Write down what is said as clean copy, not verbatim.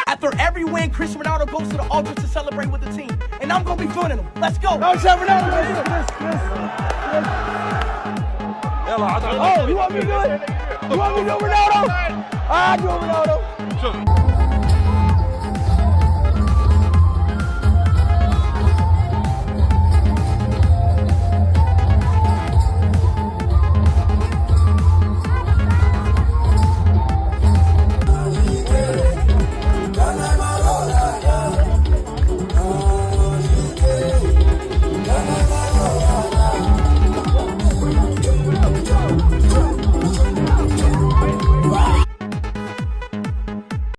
After every win, Cristiano Ronaldo goes to the altar to celebrate with the team. And I'm going to be joining him. Let's go. No, Ronaldo. Oh, you want me to do it? You want me to do Ronaldo? I do Ronaldo.